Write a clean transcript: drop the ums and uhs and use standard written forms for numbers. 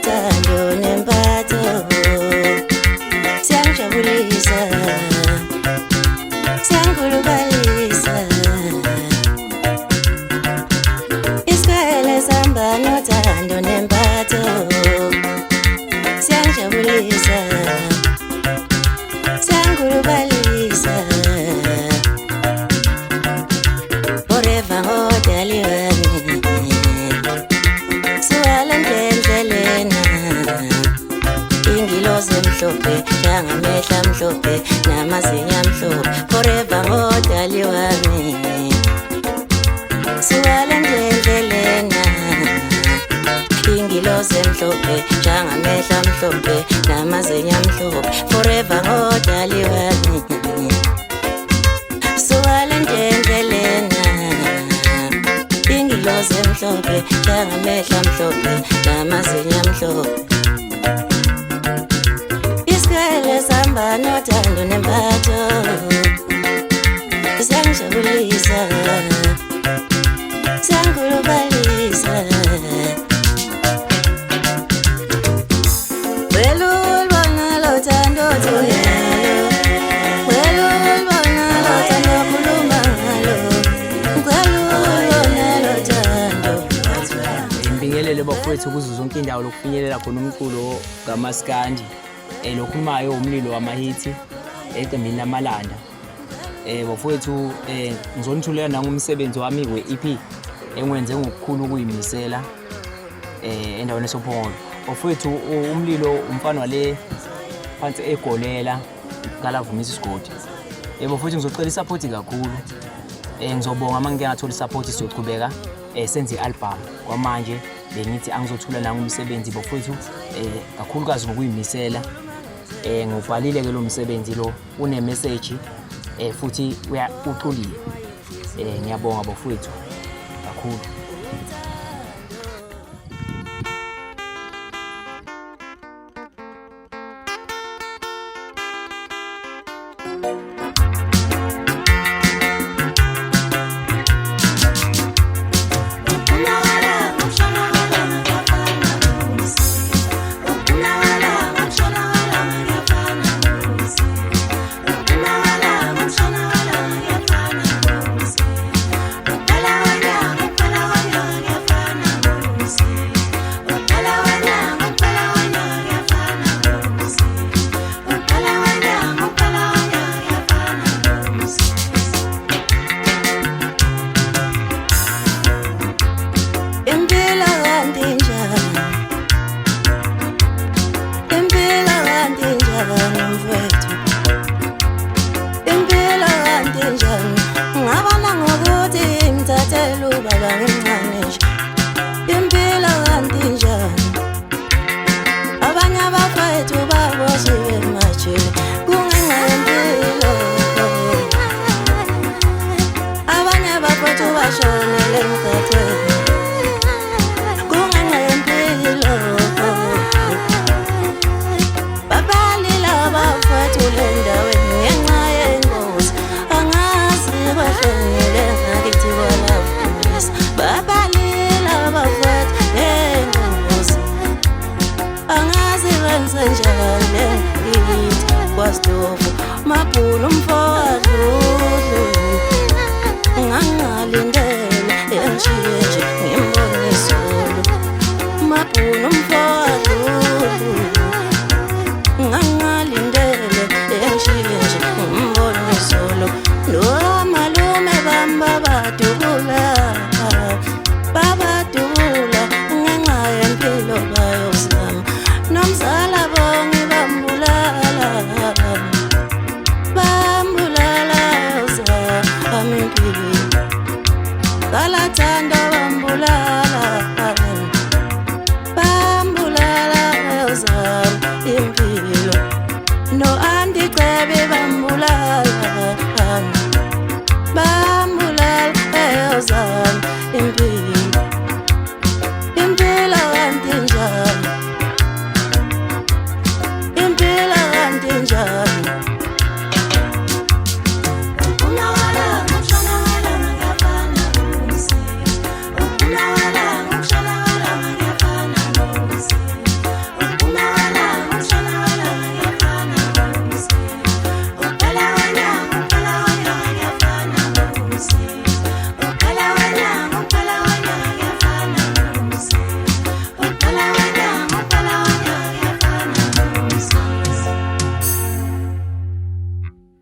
nothando nempatho siyangijabulisa siyangikhulubalisa isikele sihamba nothando nempatho siyangijabulisa siyangikhulubalisa forever ngodaliwani suwala ndendlelena ingilozi emhlophe njangamehla amhlophe namazinyo amhlophe forever ngodaliwani suwala ndendlelena ingilozi emhlophe njangamehla amhlophe namazinyo amhlophe forever ngodaliwani suwala ndendlelena ingilozi emhlophe njangamehla amhlophe namazinyo amhlophe isikele sihamba nothando nempatho siyangijabulisa siyangikhulubalisa welulibona lothando thuyalo welulibona lothando khuluma ngalo welulibona lothando. Ngibingelele bafowethu kuzo zonke indawo lokufinyelela khona umculo kaMaskandi lokhulumayo umlilo wamahithi eqembini lamalanda. Bafowethu ngizonithulela nangumsebenzi wami we-EP engwenze ngokukhulu ukuyimisela endaweni eSophongolo. Bafowethu umlilo umfana wale phansi egolela kaLavumisa isigodi. Bafowethu ngizocela isupport kakhulu. Ngizobonga mangike ngathola isupport siyochubeka senze i-album kwamanje bengithi angizothula nangumsebenzi bafowethu kakhulukazi ngokuyimisela. Ngubhalile ke lo msebenzi lo une message futhi uxolile. Ngiyabonga bafowethu kakhulu. Mapuno mfowethu